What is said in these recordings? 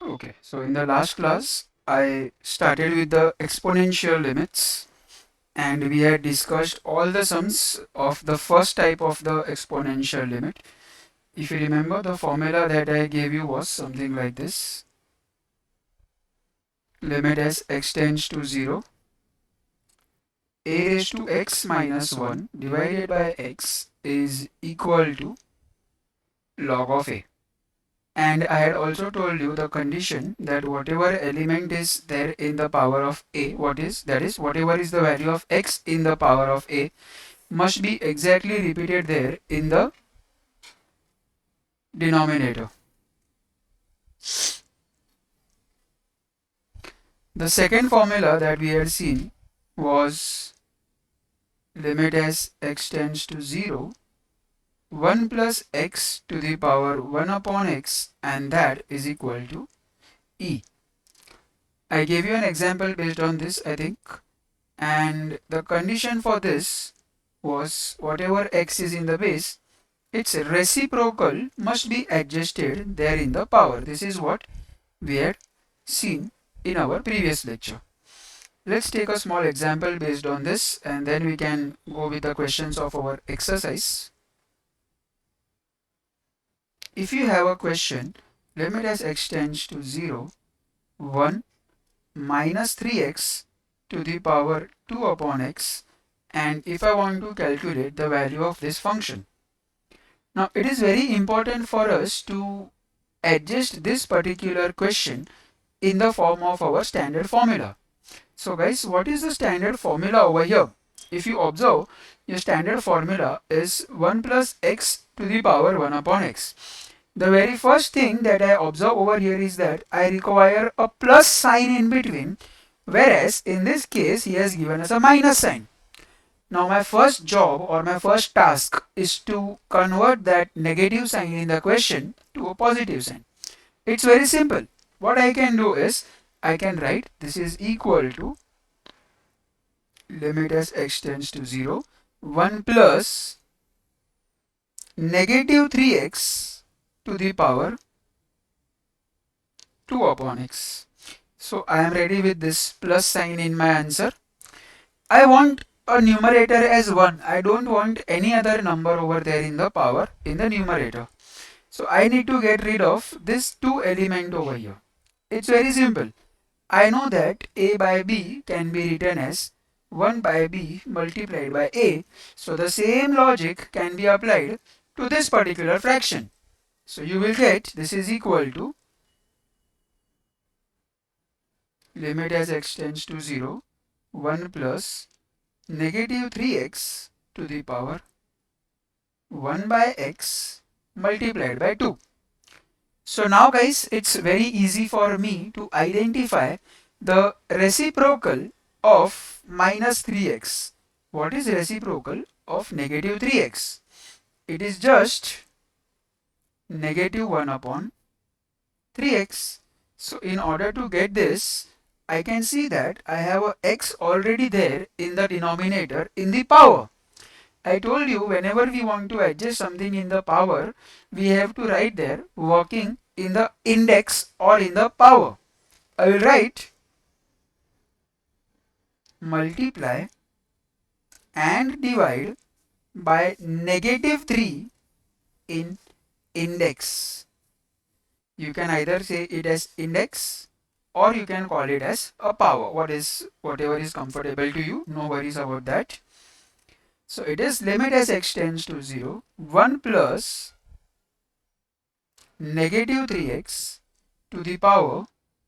Okay, so in the last class, I started with the exponential limits and we had discussed all the sums of the first type of the exponential limit. If you remember, the formula that I gave you was something like this. Limit as x tends to 0, a raised to x minus 1 divided by x is equal to log of a. And I had also told you the condition that whatever element is there in the power of a, that is whatever is the value of x in the power of a must be exactly repeated there in the denominator. The second formula that we had seen was limit as x tends to 0, 1 plus x to the power 1 upon x, and that is equal to e. I gave you an example based on this, I think, and the condition for this was whatever x is in the base, its reciprocal must be adjusted there in the power. This is what we had seen in our previous lecture. Let's take a small example based on this and then we can go with the questions of our exercise. If you have a question, limit as x tends to 0, 1 minus 3x to the power 2 upon x, and if I want to calculate the value of this function. Now it is very important for us to adjust this particular question in the form of our standard formula. So guys, what is the standard formula over here? If you observe, your standard formula is 1 plus x to the power 1 upon x. The very first thing that I observe over here is that I require a plus sign in between, whereas in this case he has given us a minus sign. Now my first job or my first task is to convert that negative sign in the question to a positive sign. It's very simple. What I can do is I can write this is equal to limit as x tends to 0, 1 plus negative 3x to the power 2 upon x. So I am ready with this plus sign in my answer. I want a numerator as 1. I don't want any other number over there in the power in the numerator. So I need to get rid of this 2 element over here. It's very simple. I know that a by b can be written as 1 by b multiplied by a. So the same logic can be applied to this particular fraction. So you will get this is equal to limit as x tends to 0, 1 plus negative 3x to the power 1 by x multiplied by 2. So now guys, it's very easy for me to identify the reciprocal of minus 3x. What is reciprocal of negative 3x? It is just negative 1 upon 3x. So in order to get this, I can see that I have a x already there in the denominator in the power. I told you whenever we want to adjust something in the power, we have to write there working in the index or in the power. I will write multiply and divide by negative 3 in index. You can either say it as index or you can call it as a power. Whatever is comfortable to you, no worries about that. So it is limit as x tends to 0, 1 plus negative 3x to the power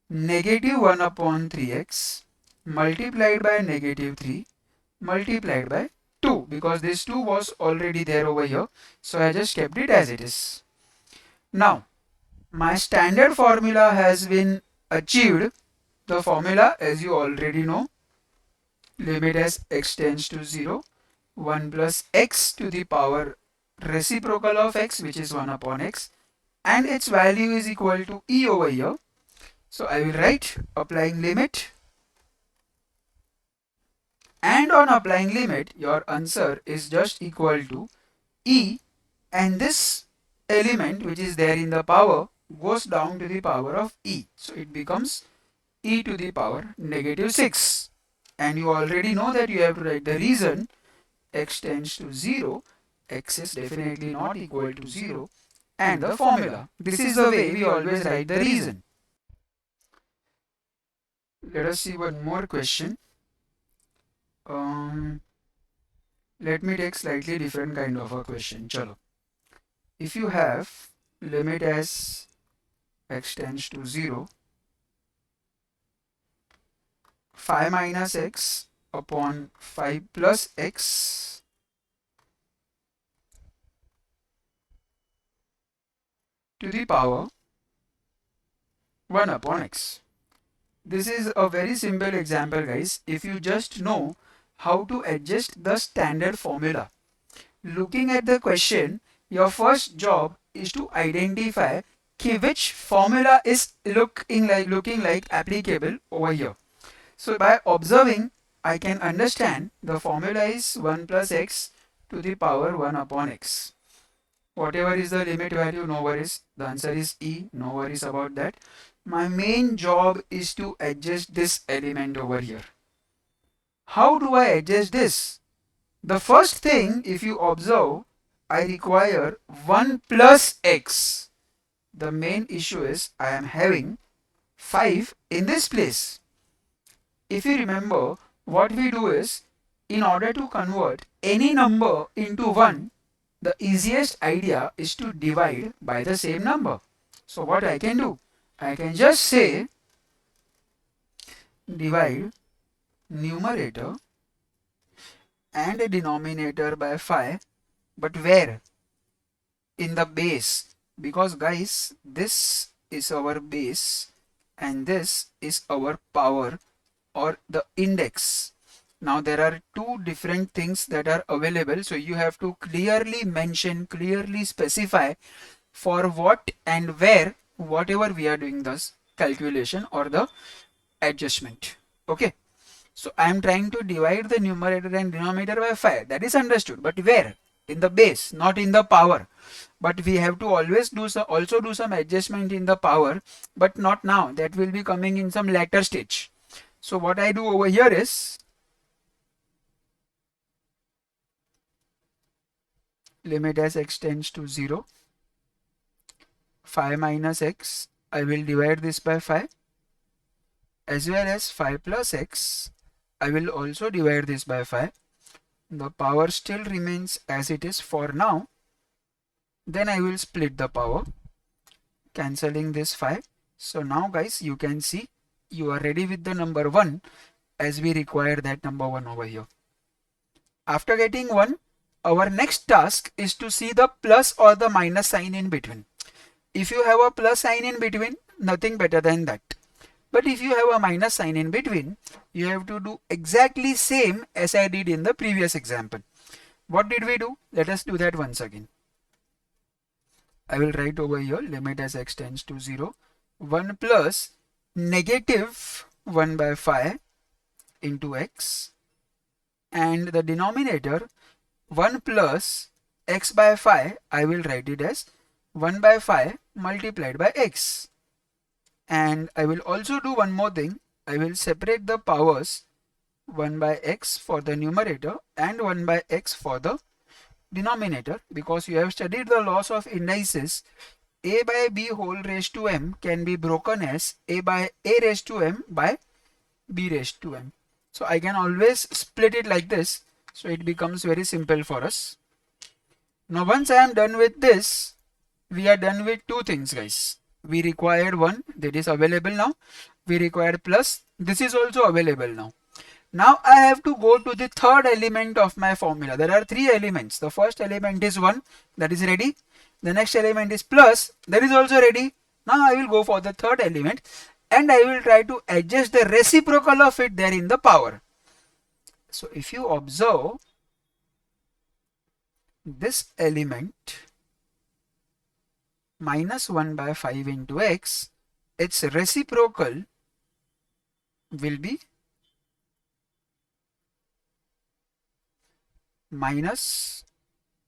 negative 1 upon 3x multiplied by negative 3 multiplied by 2, because this 2 was already there over here, so I just kept it as it is. Now my standard formula has been achieved. The formula, as you already know, limit as x tends to 0, 1 plus x to the power reciprocal of x, which is 1 upon x, and its value is equal to e over here. So I will write applying limit, and on applying limit your answer is just equal to e, and this element which is there in the power goes down to the power of e. So it becomes e to the power negative 6. And you already know that you have to write the reason. X tends to 0, x is definitely not equal to 0, and the formula. This is the way we always write the reason. Let us see one more question. Um, Let me take slightly different kind of a question. Chalo. If you have limit as x tends to 0, 5 minus x upon 5 plus x to the power 1 upon x. This is a very simple example, guys. If you just know how to adjust the standard formula. Looking at the question, your first job is to identify which formula is looking like applicable over here. So by observing, I can understand the formula is 1 plus x to the power 1 upon x. Whatever is the limit value, no worries. The answer is e, no worries about that. My main job is to adjust this element over here. How do I adjust this? The first thing, if you observe, I require 1 plus x. The main issue is I am having 5 in this place. If you remember, what we do is, in order to convert any number into 1, the easiest idea is to divide by the same number. So what I can do? I can just say divide numerator and a denominator by 5, but where? In the base. Because guys, this is our base and this is our power or the index. Now there are two different things that are available, so you have to clearly mention, clearly specify for what and where, whatever we are doing this calculation or the adjustment. Okay, so I am trying to divide the numerator and denominator by 5. That is understood, but where? In the base, not in the power. But we have to always also do some adjustment in the power, but not now. That will be coming in some later stage. So what I do over here is limit as x tends to 0, 5 minus x, I will divide this by 5, as well as 5 plus x, I will also divide this by 5. The power still remains as it is for now. Then I will split the power, cancelling this 5. So now guys, you can see you are ready with the number 1, as we require that number 1 over here. After getting 1, our next task is to see the plus or the minus sign in between. If you have a plus sign in between, nothing better than that. But if you have a minus sign in between, you have to do exactly same as I did in the previous example. What did we do? Let us do that once again. I will write over here limit as x tends to 0, 1 plus negative 1 by 5 into x, and the denominator 1 plus x by 5, I will write it as 1 by 5 multiplied by x. And I will also do one more thing. I will separate the powers 1 by x for the numerator and 1 by x for the denominator, because you have studied the laws of indices. A by b whole raised to m can be broken as a by a raised to m by b raised to m. So I can always split it like this. So it becomes very simple for us. Now once I am done with this, we are done with two things, guys. We required 1, that is available now. We required plus, this is also available now. Now I have to go to the third element of my formula. There are 3 elements. The first element is 1, that is ready. The next element is plus, that is also ready. Now I will go for the third element and I will try to adjust the reciprocal of it there in the power. So if you observe this element minus 1 by 5 into x, its reciprocal will be minus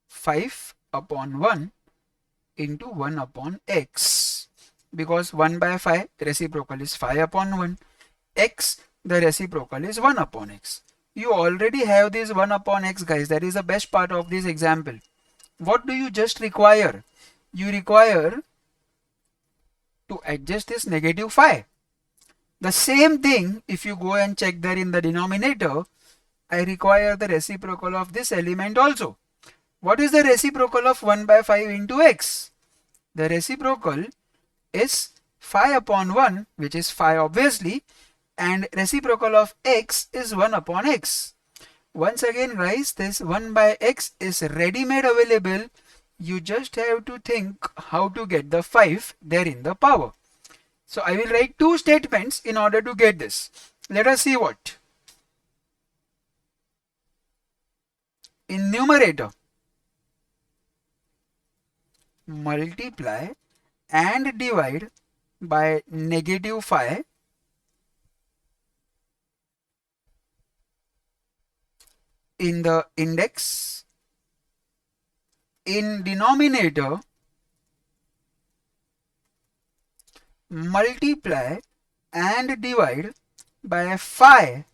5 upon 1 into 1 upon x. because 1 by 5 reciprocal is 5 upon 1. X, the reciprocal is 1 upon x. You already have this 1 upon x, guys. That is the best part of this example. What do you just require? You require to adjust this negative 5. The same thing, if you go and check there in the denominator, I require the reciprocal of this element also. What is the reciprocal of 1 by 5 into x? The reciprocal is 5 upon 1, which is 5 obviously, and reciprocal of x is 1 upon x. Once again, guys, this 1 by x is ready-made available. You just have to think how to get the 5 there in the power. So I will write two statements in order to get this. Let us see what. In numerator, multiply and divide by negative 5. In the index, in denominator, multiply and divide by 5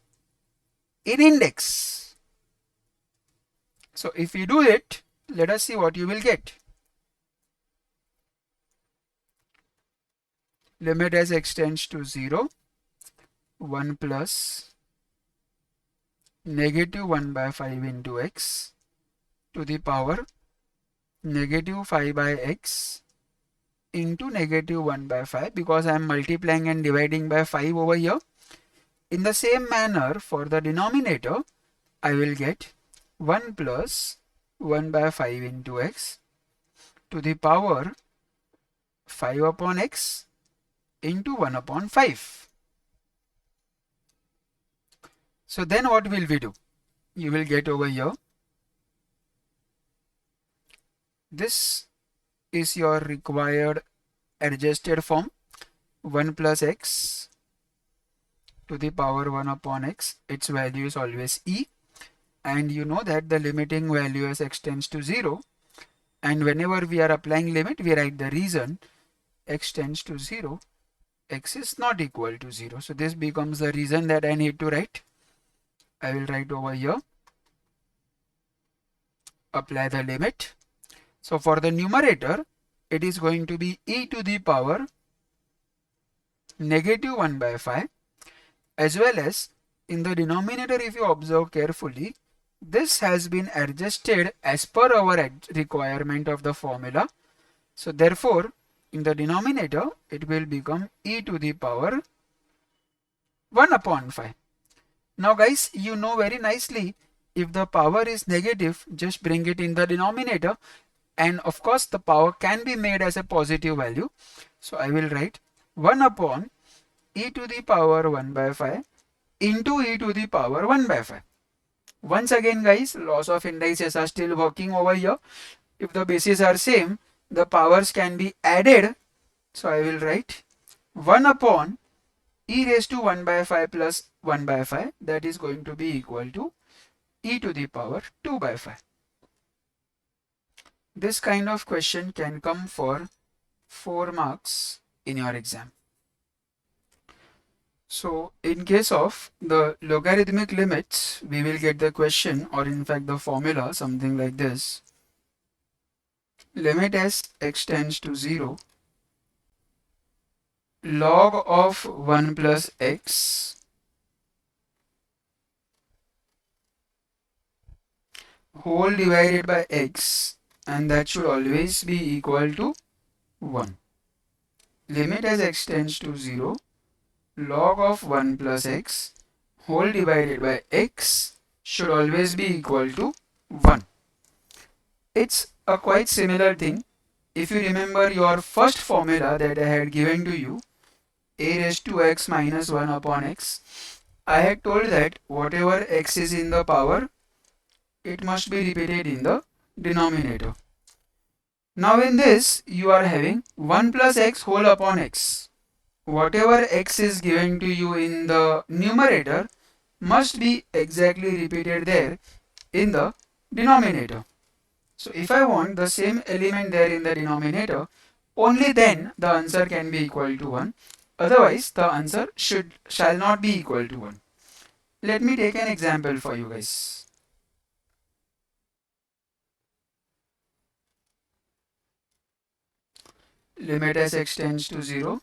in index. So if you do it, let us see what you will get. Limit as x tends to 0, 1 plus negative 1 by 5 into x to the power negative 5 by x into negative 1 by 5, because I am multiplying and dividing by 5 over here. In the same manner, for the denominator, I will get 1 plus 1 by 5 into x to the power 5 upon x into 1 upon 5. So then what will we do? You will get over here. This is your required adjusted form. 1 plus x to the power 1 upon x. Its value is always e. And you know that the limiting value as x tends to 0. And whenever we are applying limit, we write the reason x tends to 0. X is not equal to 0. So this becomes the reason that I need to write. I will write over here. Apply the limit. So for the numerator, it is going to be e to the power negative 1 by 5, as well as in the denominator, if you observe carefully, this has been adjusted as per our requirement of the formula. So therefore, in the denominator, it will become e to the power 1 upon 5. Now guys, you know very nicely, if the power is negative, just bring it in the denominator. And of course, the power can be made as a positive value. So I will write 1 upon e to the power 1 by 5 into e to the power 1 by 5. Once again, guys, laws of indices are still working over here. If the bases are same, the powers can be added. So I will write 1 upon e raised to 1 by 5 plus 1 by 5. That is going to be equal to e to the power 2 by 5. This kind of question can come for 4 marks in your exam. So in case of the logarithmic limits, we will get the question, or in fact the formula, something like this. Limit as x tends to 0, log of 1 plus x whole divided by x, and that should always be equal to 1. Limit as x tends to 0, log of 1 plus x whole divided by x should always be equal to 1. It's a quite similar thing. If you remember your first formula that I had given to you, a raised to x minus 1 upon x, I had told that whatever x is in the power, it must be repeated in the denominator. Now in this, you are having 1 plus x whole upon x. Whatever x is given to you in the numerator must be exactly repeated there in the denominator. So if I want the same element there in the denominator, only then the answer can be equal to 1. Otherwise, the answer shall not be equal to 1. Let me take an example for you guys. Limit as x tends to 0,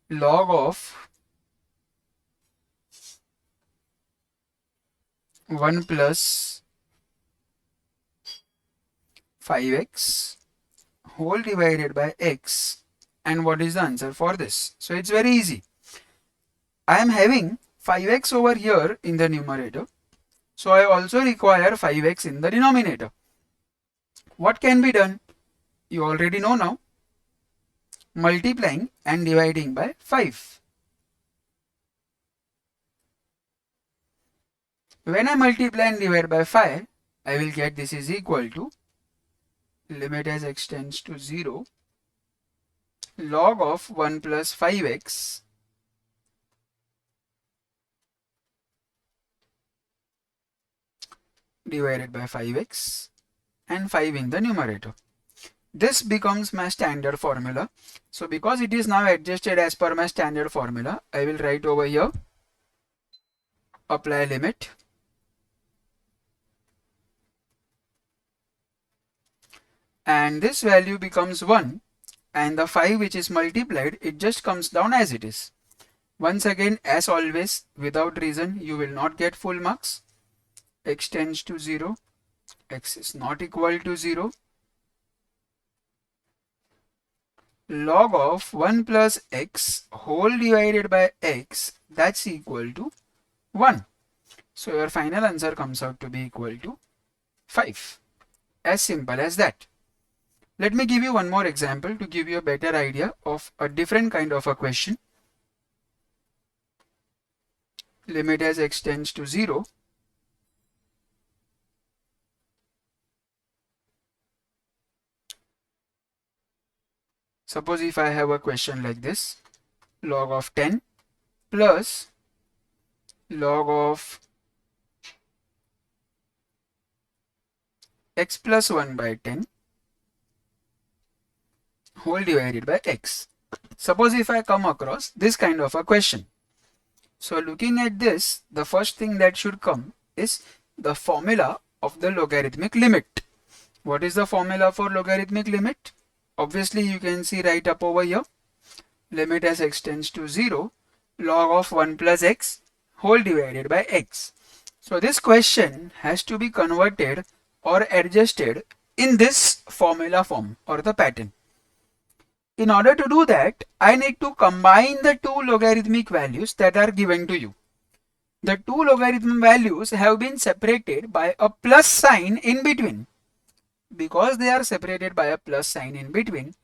log of 1 plus 5x whole divided by x, and what is the answer for this? So it's very easy. I am having 5x over here in the numerator, so I also require 5x in the denominator. What can be done? You already know now. Multiplying and dividing by 5. When I multiply and divide by 5, I will get this is equal to limit as x tends to 0 log of 1 plus 5x divided by 5x and 5 in the numerator. This becomes my standard formula. So because it is now adjusted as per my standard formula, I will write over here apply limit and this value becomes 1, and the 5 which is multiplied, it just comes down as it is. Once again, as always, without reason you will not get full marks. X tends to 0, x is not equal to 0, log of 1 plus x whole divided by x, that's equal to 1. So your final answer comes out to be equal to 5. As simple as that. Let me give you one more example to give you a better idea of a different kind of a question. Limit as x tends to 0. Suppose if I have a question like this, log of 10 plus log of x plus 1 by 10 whole divided by x. Suppose if I come across this kind of a question. So looking at this, the first thing that should come is the formula of the logarithmic limit. What is the formula for logarithmic limit? Obviously you can see right up over here. Limit as x tends to 0 log of 1 plus x whole divided by x. So this question has to be converted or adjusted in this formula form or the pattern. In order to do that, I need to combine the two logarithmic values that are given to you. The two logarithm values have been separated by a plus sign in between. Because they are separated by a plus sign in between,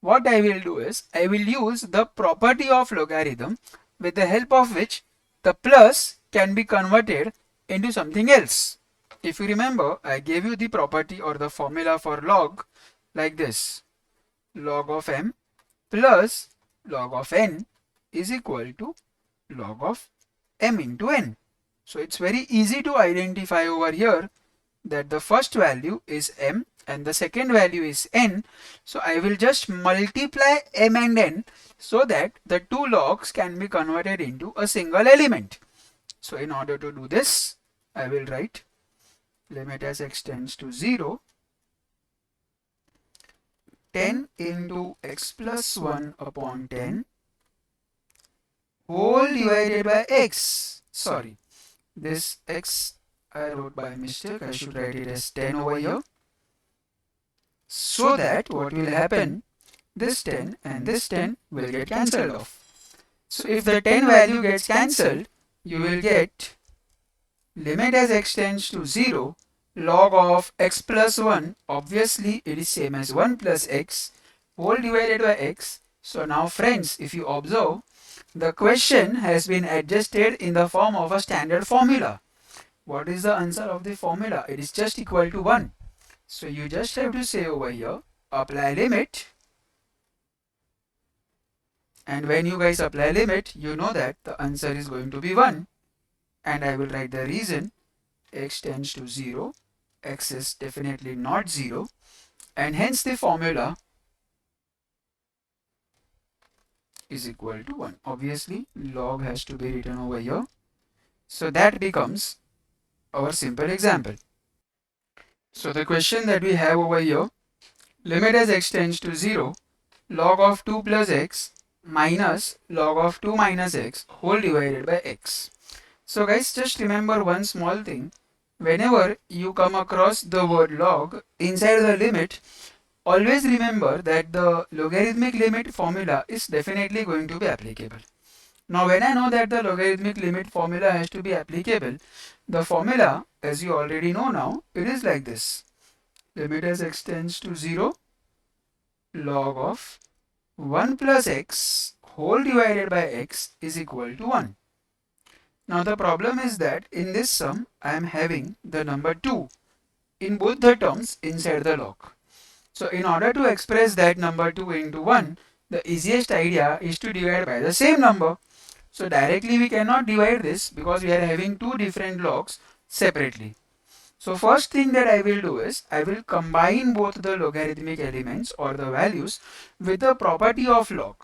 what I will do is I will use the property of logarithm, with the help of which the plus can be converted into something else. If you remember, I gave you the property or the formula for log like this. Log of m plus log of n is equal to log of m into n. So it's very easy to identify over here that the first value is m and the second value is n. So I will just multiply m and n so that the two logs can be converted into a single element. So in order to do this, I will write limit as x tends to 0 10 into x plus 1 upon 10 whole divided by x. Sorry, this x I wrote by mistake. I should write it as 10 over here. So that what will happen, this 10 and this 10 will get cancelled off. So if the 10 value gets cancelled, you will get limit as x tends to 0 log of x plus 1, obviously it is same as 1 plus x whole divided by x. So now friends, if you observe, the question has been adjusted in the form of a standard formula. What is the answer of the formula? It is just equal to 1. So you just have to say over here, apply limit. And when you guys apply limit, you know that the answer is going to be 1. And I will write the reason. X tends to 0. X is definitely not 0. And hence the formula is equal to 1. Obviously, log has to be written over here. So that becomes our simple example. So the question that we have over here, limit as x tends to 0, log of 2 plus x minus log of 2 minus x whole divided by x. So guys, just remember one small thing. Whenever you come across the word log inside the limit, always remember that the logarithmic limit formula is definitely going to be applicable. Now when I know that the logarithmic limit formula has to be applicable, the formula, as you already know now, it is like this. Limit as x tends to 0, log of 1 plus x whole divided by x is equal to 1. Now the problem is that in this sum, I am having the number 2 in both the terms inside the log. So in order to express that number 2 into 1, the easiest idea is to divide by the same number. So directly we cannot divide this because we are having two different logs separately. So first thing that I will do is I will combine both the logarithmic elements or the values with the property of log.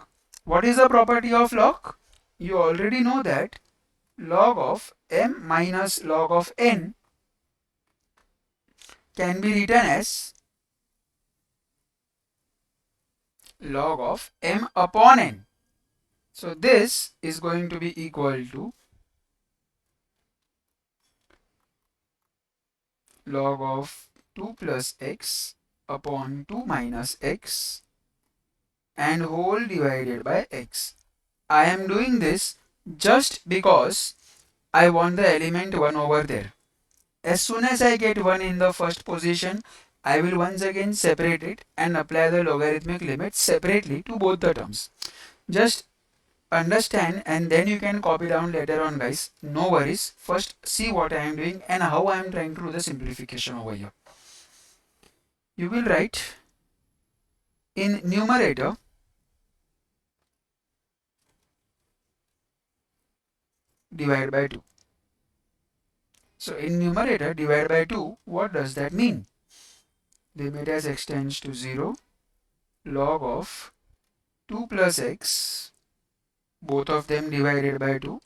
What is the property of log? You already know that log of m minus log of n can be written as log of m upon n. So this is going to be equal to log of 2 plus x upon 2 minus x and whole divided by x. I am doing this just because I want the element 1 over there. As soon as I get 1 in the first position, I will once again separate it and apply the logarithmic limit separately to both the terms. Just understand and then you can copy down later on, guys. No worries. First see what I am doing and how I am trying to do the simplification over here. You will write in numerator divide by 2. So in numerator divide by 2, what does that mean? Limit as x tends to 0, log of 2 plus x, both of them divided by 2,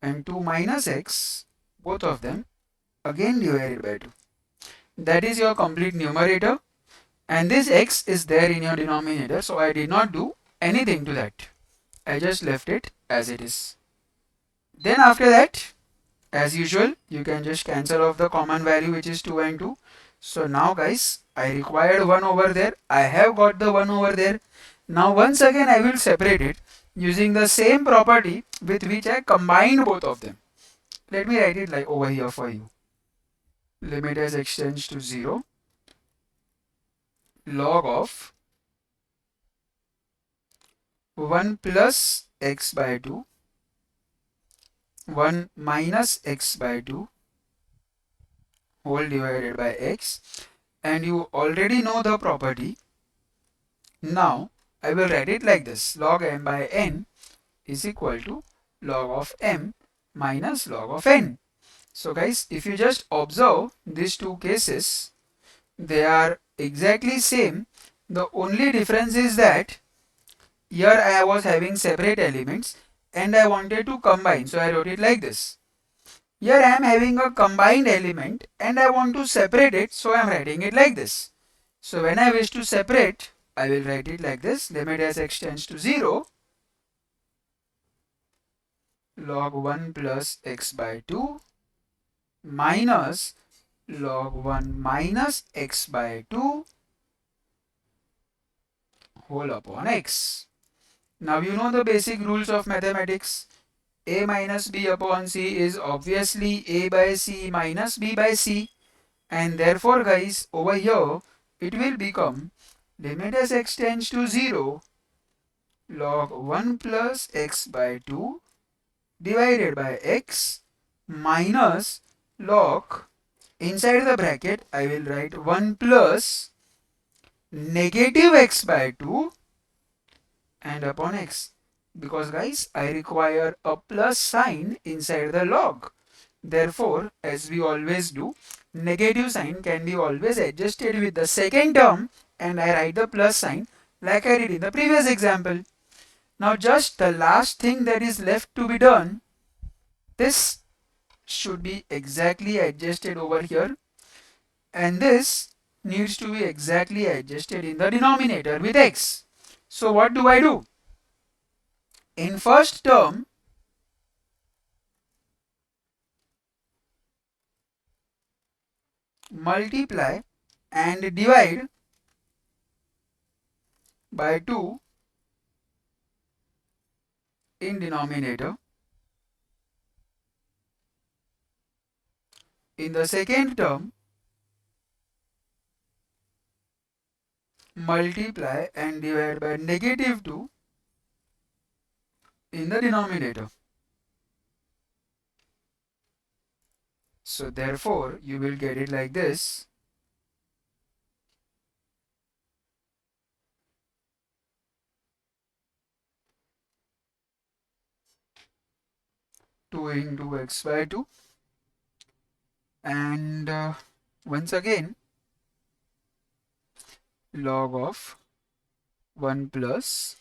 and 2 minus x, both of them again divided by 2. That is your complete numerator, and this x is there in your denominator, so I did not do anything to that. I just left it as it is. Then after that, as usual, you can just cancel off the common value, which is 2 and 2. So now guys, I required 1 over there. I have got the 1 over there. Now once again I will separate it using the same property with which I combined both of them. Let me write it like over here for you. Limit as x tends to 0, log of 1 plus x by 2, 1 minus x by 2 whole divided by x, and you already know the property. Now I will write it like this. Log m by n is equal to log of m minus log of n. So guys, if you just observe these two cases, they are exactly same. The only difference is that here I was having separate elements and I wanted to combine, so I wrote it like this. Here I am having a combined element and I want to separate it, so I am writing it like this. So when I wish to separate, I will write it like this. Limit as x tends to 0, log 1 plus x by 2 minus log 1 minus x by 2 whole upon x. Now you know the basic rules of mathematics. A minus b upon c is obviously a by c minus b by c, and therefore guys, over here it will become limit as x tends to 0, log 1 plus x by 2 divided by x minus log, inside the bracket I will write 1 plus negative x by 2 and upon x, because guys I require a plus sign inside the log. Therefore, as we always do, negative sign can be always adjusted with the second term and I write the plus sign like I did in the previous example. Now just the last thing that is left to be done, this should be exactly adjusted over here, and this needs to be exactly adjusted in the denominator with x. So what do I do? In first term, multiply and divide by 2 in denominator. In the second term, multiply and divide by negative 2 in the denominator. So therefore, you will get it like this. Two into x by 2, and once again log of 1 plus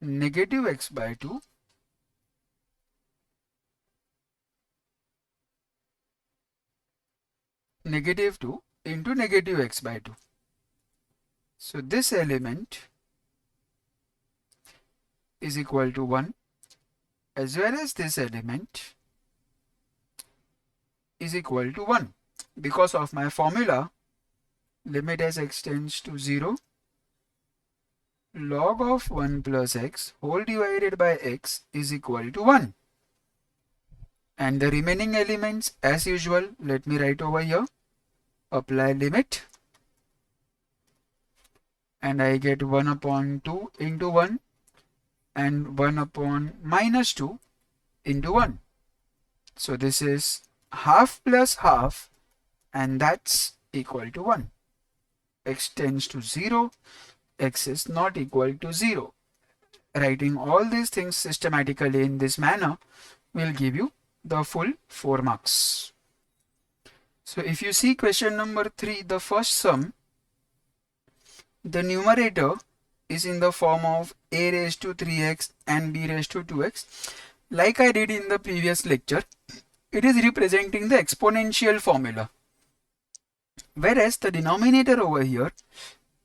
negative x by 2 negative 2 into negative x by 2. So this element is equal to 1, as well as this element is equal to 1. Because of my formula, limit as x tends to 0, log of 1 plus x whole divided by x is equal to 1. And the remaining elements, as usual, let me write over here. Apply limit, and I get 1 upon 2 into 1 and 1 upon minus 2 into 1. So this is half plus half, and that's equal to 1. X tends to 0, x is not equal to 0. Writing all these things systematically in this manner will give you the full 4 marks. So if you see question number 3, the first sum, the numerator is in the form of a raised to 3x and b raised to 2x. Like I did in the previous lecture, it is representing the exponential formula. Whereas the denominator over here,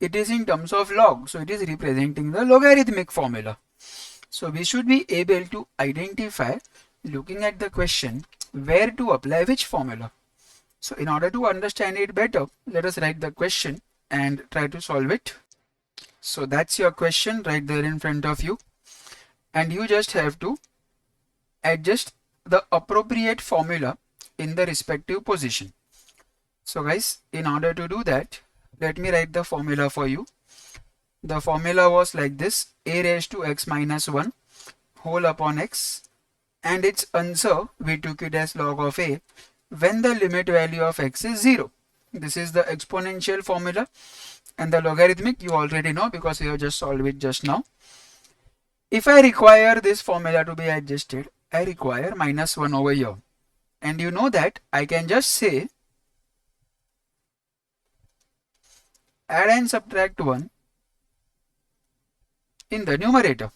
it is in terms of log, so it is representing the logarithmic formula. So we should be able to identify, looking at the question, where to apply which formula. So in order to understand it better, let us write the question and try to solve it. So that's your question right there in front of you, and you just have to adjust the appropriate formula in the respective position. So guys, in order to do that, let me write the formula for you. The formula was like this: a raised to x minus 1 whole upon x, and its answer we took it as log of a when the limit value of x is 0. This is the exponential formula, and the logarithmic you already know because you have just solved it just now. If I require this formula to be adjusted, I require minus 1 over here, and you know that I can just say add and subtract 1 in the numerator.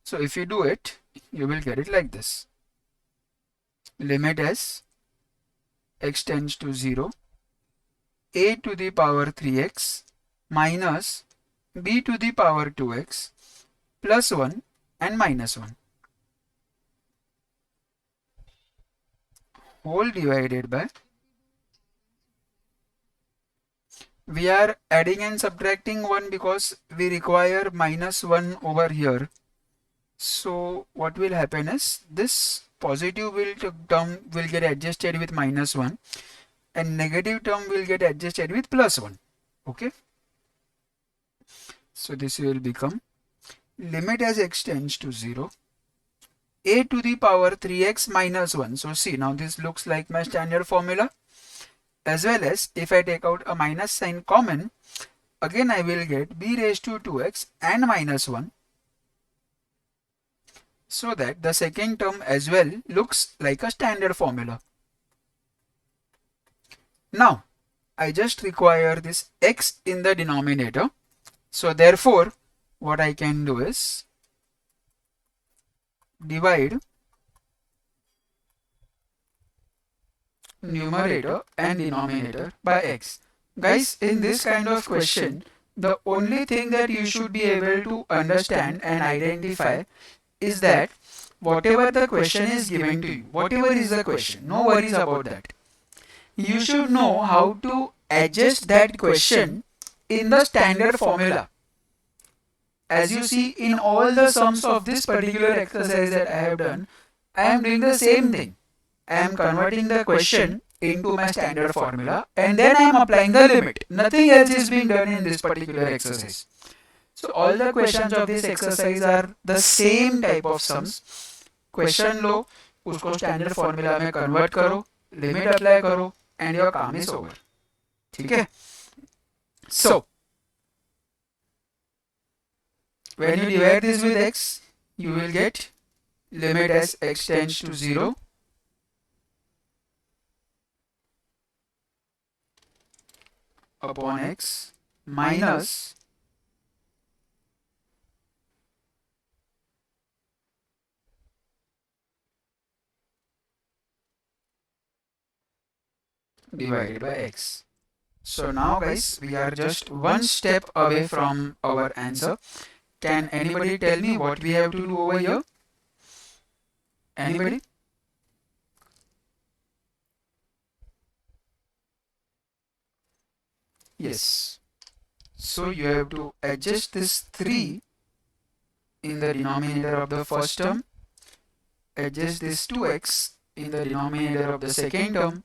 So if you do it, you will get it like this: limit as x tends to 0, a to the power 3x minus b to the power 2x plus 1 and minus 1 whole divided by, we are adding and subtracting 1 because we require minus 1 over here. So what will happen is this positive term will get adjusted with minus 1 and negative term will get adjusted with plus 1. Okay. So this will become limit as x tends to 0, a to the power 3x minus 1. So see, now this looks like my standard formula, as well as if I take out a minus sign common, again I will get b raised to 2x and minus 1, so that the second term as well looks like a standard formula. Now I just require this x in the denominator. So therefore what I can do is divide numerator and denominator by x. Guys, in this kind of question, the only thing that you should be able to understand and identify is that whatever the question is given to you, whatever is the question, no worries about that. You should know how to adjust that question in the standard formula. As you see in all the sums of this particular exercise that I have done, I am doing the same thing. I am converting the question into my standard formula and then I am applying the limit. Nothing else is being done in this particular exercise. So all the questions of this exercise are the same type of sums. Question लो, उसको standard formula में convert करो, limit apply करो and your काम is over. ठीक है. सो when you divide this with x, you will get limit as x tends to 0 upon x minus divided by x. So now guys, we are just one step away from our answer. Can anybody tell me what we have to do over here? Anybody? Yes. So you have to adjust this 3 in the denominator of the first term, adjust this 2x in the denominator of the second term,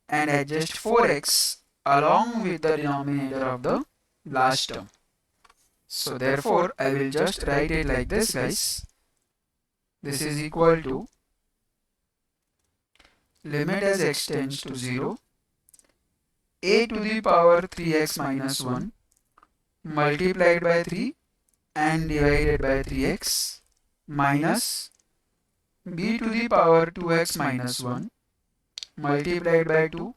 and adjust 4x along with the denominator of the last term. So therefore, I will just write it like this, guys. This is equal to limit as x tends to 0, a to the power 3x minus 1 multiplied by 3 and divided by 3x minus b to the power 2x minus 1 multiplied by 2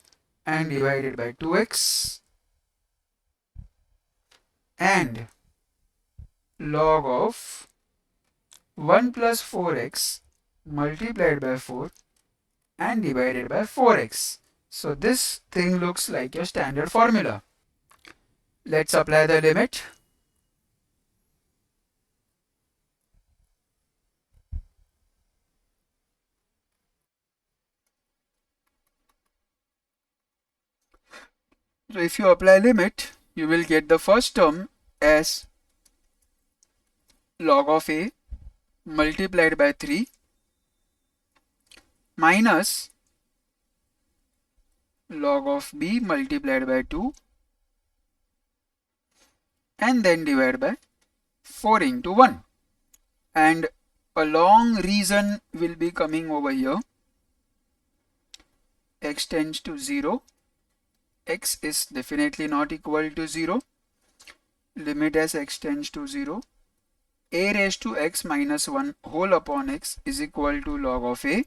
and divided by 2x and log of 1 plus 4x multiplied by 4 and divided by 4x. So this thing looks like your standard formula. Let's apply the limit. So if you apply limit, you will get the first term as log of a multiplied by 3 minus log of b multiplied by 2 and then divided by 4 into 1. And a long reason will be coming over here. X tends to 0. X is definitely not equal to 0. Limit as x tends to 0. A raised to x minus 1 whole upon x is equal to log of a.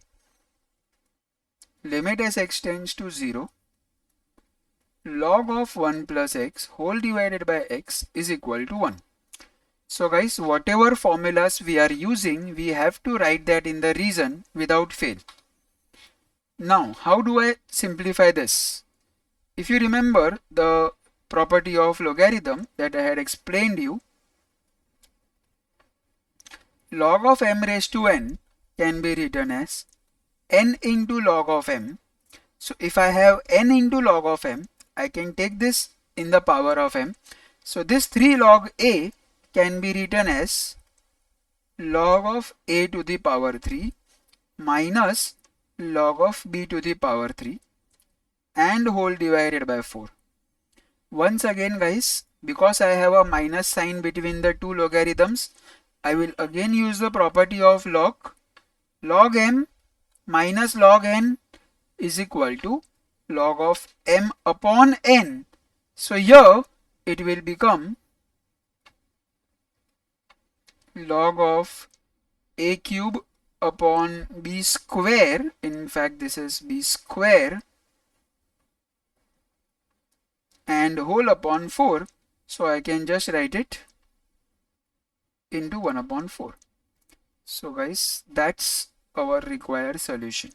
Limit as x tends to 0. Log of 1 plus x whole divided by x is equal to 1. So guys, whatever formulas we are using, we have to write that in the reason without fail. Now, how do I simplify this? If you remember the property of logarithm that I had explained you, log of m raised to n can be written as n into log of m. So if I have n into log of m, I can take this in the power of m. So this 3 log a can be written as log of a to the power 3 minus log of b to the power 3 and whole divided by 4. Once again guys, because I have a minus sign between the two logarithms, I will again use the property of log. Log m minus log n is equal to log of m upon n. So here it will become log of a cube upon b square. In fact, this is b square and whole upon 4. So I can just write it into 1 upon 4. So guys, that's our required solution.